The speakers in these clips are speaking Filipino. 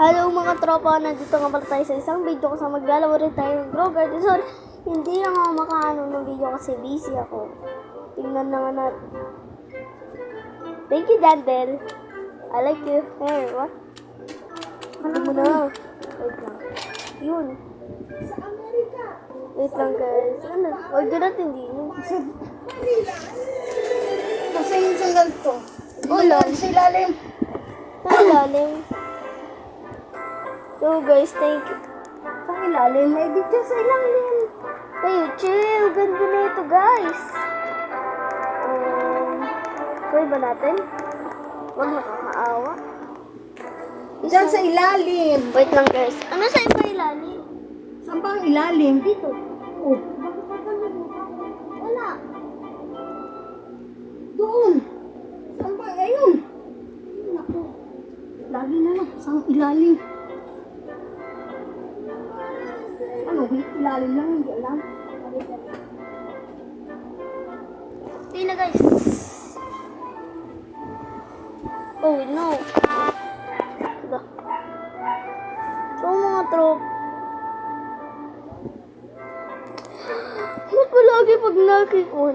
Hello mga tropa, nandito nga pala tayo sa isang video kasi maglalaro rin tayo ng Grow Garden. Sorry, hindi lang ako makaano ng video kasi busy ako. Tingnan na nga natin. Thank you, Dandel. I like your hair. What? Ano mo na? Wait lang. Yun. Sa Amerika. Wait lang guys. Ano? Huwag na natin din. Kasi yung sanggal to. Ulo. Sa ilalim. Sa ilalim. So guys, thank you. Sa ilalim. May dito sa ilalim. Hey, chill. Ganda na ito guys. Try ba natin? Huwag nakakaawa. Diyan sa ilalim. Wait lang guys. Ano sa iba ilalim? Saan ba ang ilalim? Dito. Oh. Wala. Doon. Saan ba? Ayun. Naku. Lagi na lang. Saan ilalim? Ano? Ilalim lang. Hindi alam. Hindi na guys. Oh no. Diba? So mga trop. Ba't palagi pag nakik 1, 2,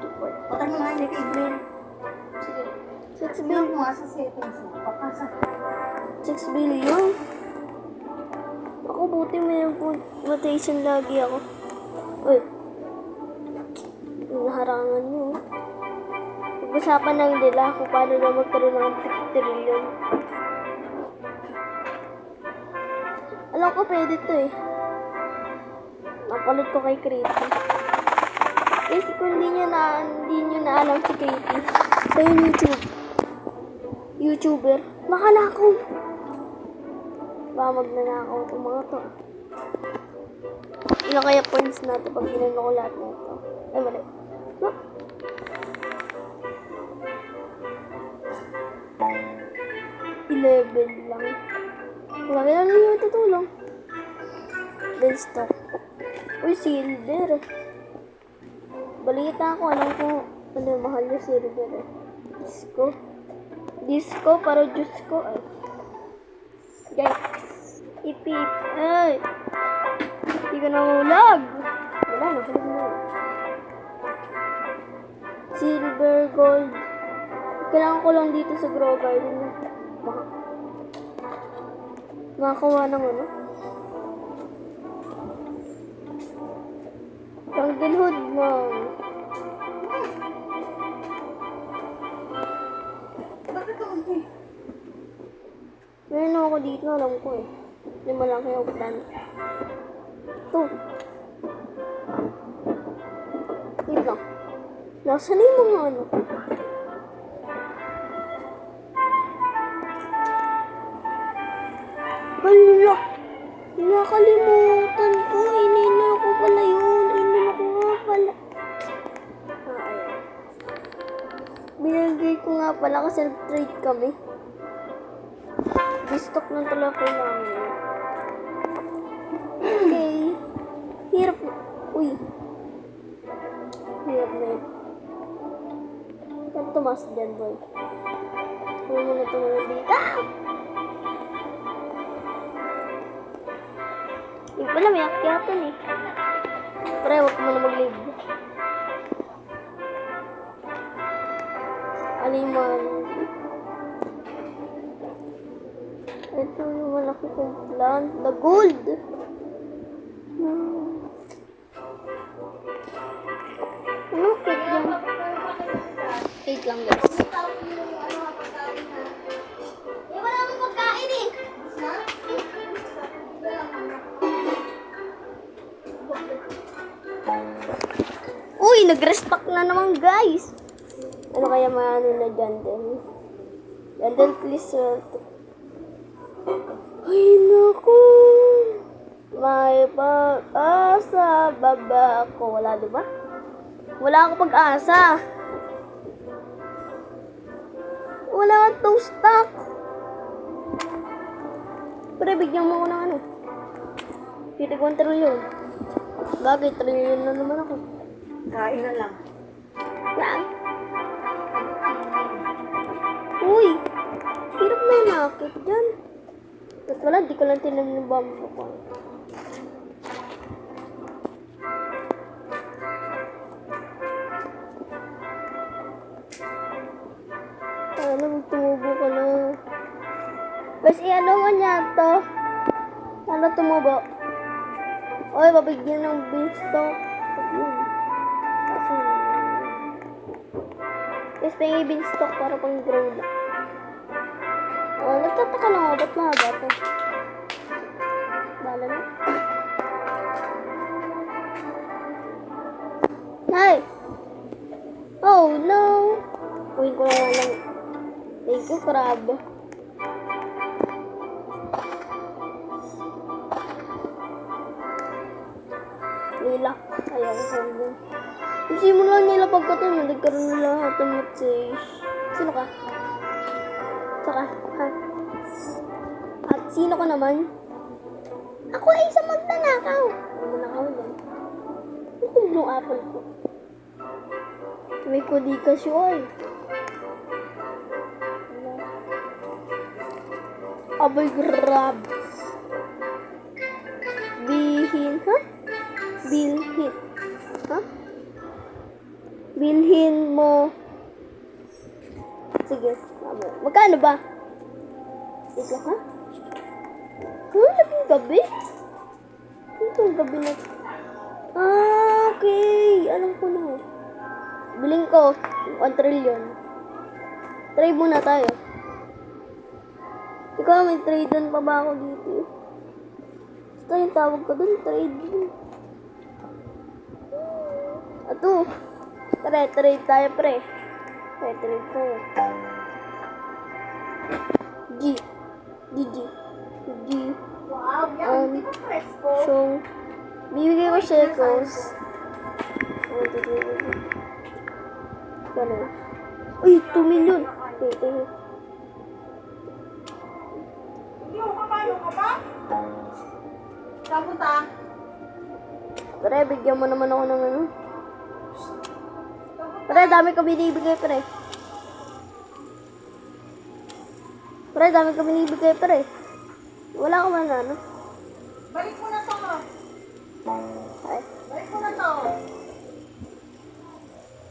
3, 4, Patay mo nga yung kidmin. Sige. 6 Tignan billion. mo nga sa settings. Papasa. 6 billion. Ako buti may mutation lagi ako. Uy. Naharangan nyo. Pag-usapan lang nila kung paano na magkaroon ng trillion. Alam ko pwede to eh. Napanood ko kay Creepy. Guys, kung hindi nyo na alam si Creepy, sa YouTube. YouTuber. Makanakaw. Baka magnanakaw itong mga to. Ilan kaya points natin pag ginano ko lahat na ito? Ay, mali. No? Eleven lang. Wala kaya lang yung tutulong. Then stop. Uy, silver. Balita ako, alam ko, ano, mahal yung silver eh. Disco. Disco, para Diyos ko. Ay. Guys. Ipip. Ay. Hindi ka nangulag. Wala, nahulog na. Silver, gold. Kailangan ko lang dito sa Grow Garden. Makakuha ng ano. Tanggalhood mo. Bakit ito? Okay. Meron ako dito, alam ko eh. Hindi mo lang kayo utan. Ito. Wait lang. Nasaan yung mga ano? Hala! Nakalimutan ko. Inino ko pala yun. Inino ko nga pala. Ayan. Binigay ko nga pala kasi trade kami. Bistock ng telephone namin. Okay. Hirap. Uy. Hirap na yun. Saan tumas dyan, boy? Huwag mo na tumas dito. Ah! Yung pala, may akyatan eh. Pre, huwag mo na mag-live. Aliman. Ito yung malaki kong plant. The gold! Ano? Wait lang. Wait lang guys. Wala akong pagkain eh. Uy, nag-restock na naman guys. Ano kaya maano na dyan din? Dyan din please. Ay naku. May pag-asa. Baba ako. Wala diba? Wala akong pag-asa. Wala akong toast stock. Pero bigyan mo ko ng ano. Pitig 1 trillion. Bagay, trillion na naman ako. Kain na lang. Yan. Uy! Hirap na yung nakit dyan. Wala, di ko lang tinan yung bamboo ko. Ano, magtumubo ka na. Bas, ano mo niya to? Ano tumubo? Oy, mabigyan ng beanstalk. Ayun. Kasi, yes, may beanstalk para pang grow na. Oh, nagtataka lang ako, ba't mahaba to? Bala na. Hi! Oh, no! Uy, ko na lang. Thank you, crab. Nila. Ayaw ko yun. Yung simula nila pagkataon, nagkaroon na lahat ng message. Sino ka? Saka, ha? At sino ka naman? Ako ay isang magnanakaw. Magnanakaw yan. Ito yung apple ko. May kudikas yun. Abay, grab. Bihin, ha? Bilhin. Ha? Bilhin mo. Sige. Magkano ba? Ito, ha? Laging gabi? Ito, gabi na. Ah, okay. Alam ko na. Biling ko. 1 trillion. Try muna tayo. Ikaw, may trade doon pa ba ako dito? Basta yung tawag ko doon, trade doon. Ato. Tara, trade tayo, pre. Trade tayo. G. G. Wow, yan. Dito presko. So, bibigay ko shekels. Ano? Uy, 2 million. Wait. Hindi mo papalo ka ba? Kapunta? Pre, bigyan mo naman ako ng ano. Pre, dami ko binibigay, pre. Pre, dami ko binibigay, pre. Wala ka man ano. Balik mo na to. Ay, Balik mo na to.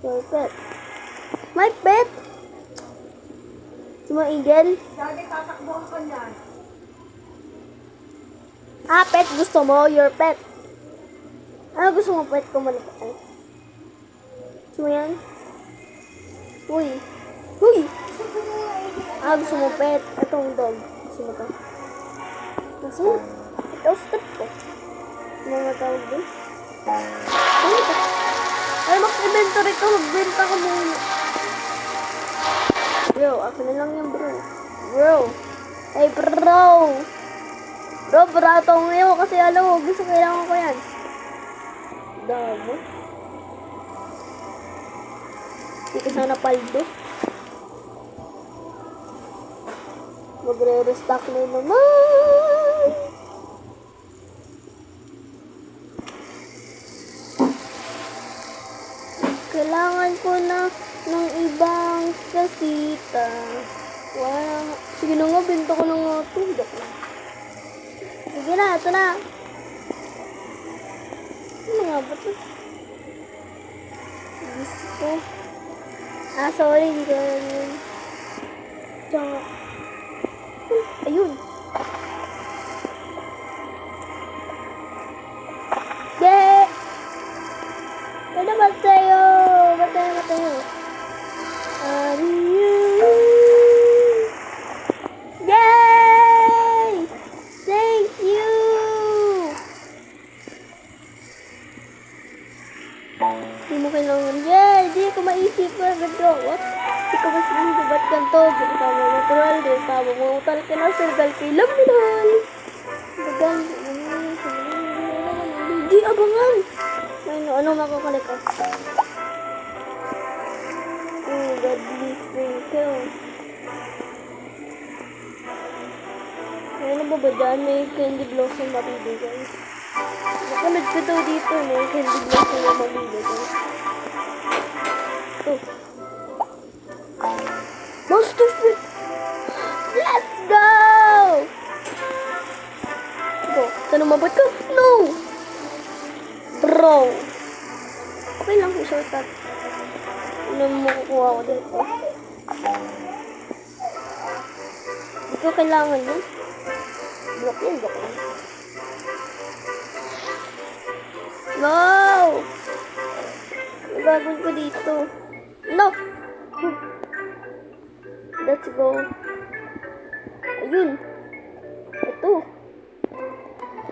your pet. My pet! Si mga eagle? Dati tatakbo ka niyan. Ah, pet gusto mo? Your pet. Ano gusto mo, pet ko malapit? Ay. Gusto mo yan? Uy. Uy! Ah, gusto mo, pet. Itong dog. Gusto mo to. Gusto mo? Ito, step ko. Mga tawag din. Ano ito? Ay, mag-inventory ka. Magbenta ka muna. Bro, ako na lang yan, bro. Bro. Hey, bro. Bro, baratong ngayon kasi alam mo, gusto kailangan ko yan. Damo. Hindi ko sana paldo. Magre-restock na naman. Kailangan ko na ng ibang kasita. Wala. Sige na nga, benta ko na nga ito. Sige na, ito na. Ano nga ba ito? Gusto. Ah, sorry, hindi ko na yun. Tsaka. Ayun. Yay! Ano ba tayo? Matayo. Yay! Thank you! Hindi mo kailangan. Yay! Di ko maisip na ganda. What? Di ko mas ba't ganito? Di ka mo natural. Di ka mo mamutal ka na. Sergal kay Laminal. Bagang. Di abangan. Ano makakalik ko? Oh, godly sprinkle. Ano ba ba dyan? May candy blossom mabibigay. Nakalad ko daw dito. May candy blossom na mabibigay. Ito. Monster fruit! Let's go! ako dito. Hindi ko kailangan yun. Block yan, block yan. Wow! Ang gagawin ko dito. No! Let's go. Ayun. Ito.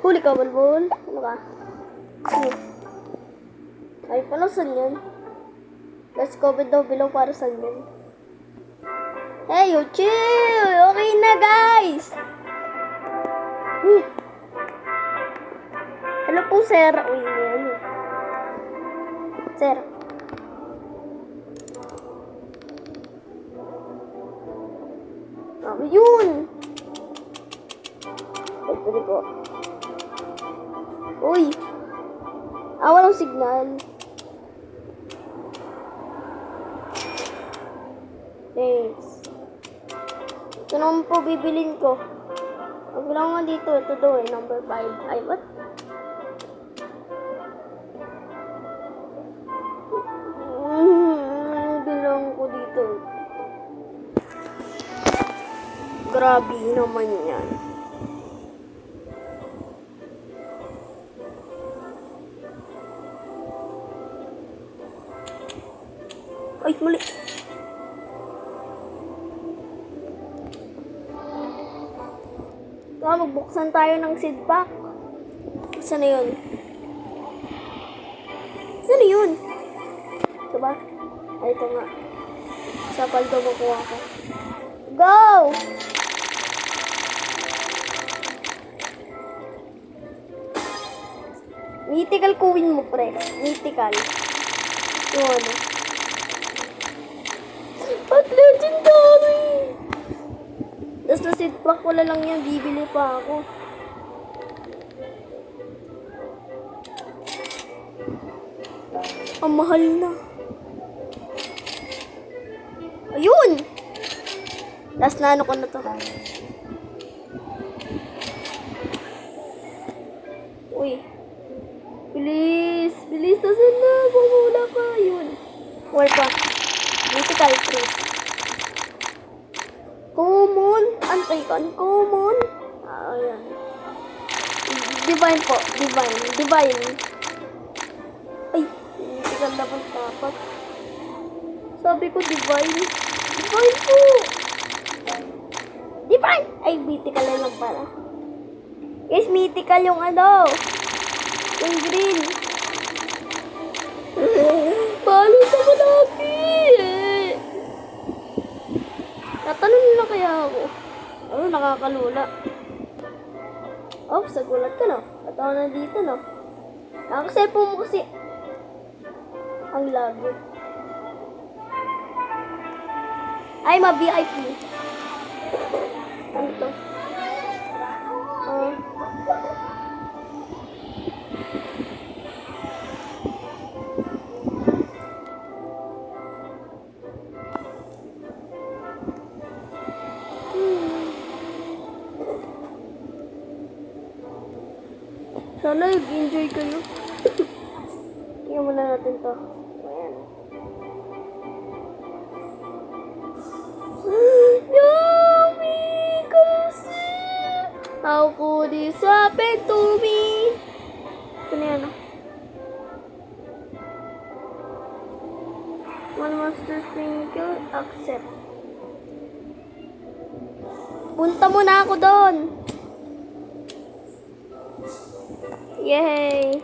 Huli ka, Balbol. Ano ka? Ay, pala saan yan? Let's comment down below para saan yan. Hey, you chill! Okay na, guys! Hello po, sir. Uy, yan. Sir. Yun! Ay, pwede po. Uy! Walang signal. Thanks. Ito naman po bibilin ko. Ang lang nga dito, ito daw eh, number 5. Ay, what? Bilang ko dito. Grabe naman yan. Ay, muli. Magbuksan tayo ng seed pack. Saan na yun? Saan na yun? Ito ba? Ay, ito nga. Sa paldo makuha ko. Go! Mythical kuwin mo, pre. Mythical. Yung ano. At legendary! Tapos na seed pack, wala lang yan. Bibili pa ako. Ang mahal na. Ayun! Last na ano ko na to. Uy. Bilis! Bilis na sana! Bumula ka! Yun. War pa. Mythical priest. Common. Anti-uncommon. Ayan. Divine po. Divine. Divine. Ay. Mythical dapat dapat. Sabi ko divine. Divine po. Divine. Ay, mythical na lang pala. Guys, mythical yung ano. Yung green. Palo sa malaki. Tatanong na kaya ako. Ano, nakakalula. Oh, sagulat ka no. Patawa na dito no. Nakakaselfon mo kasi. Ang lago. Ay, ma-VIP. Ano to? Sana nag-enjoy kayo. Tingnan muna natin to. Ayan. Yummy kasi. How could this happen to me? Ito na yan, oh. One monster sprinkle, accept. Punta muna ako doon. Yay!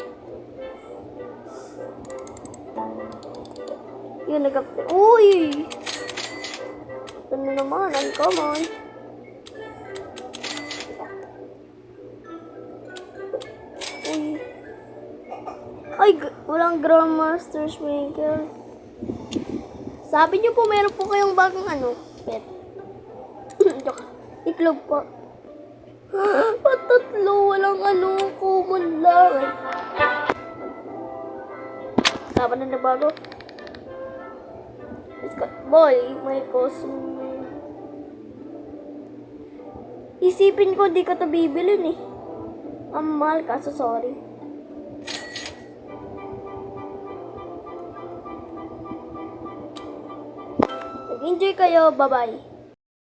Yun, uy! Ito na naman, uncommon. Uy. Ay, walang Grandmaster Sprinkle. Sabi niyo po, meron po kayong bagong ano, pet. Itlog po. Patatlo, walang ano, common lang. Tama na bago. Boy, may costume. Isipin ko, di ko ito bibilin eh. Ang mahal kaso, sorry. Mag-enjoy kayo. Bye-bye.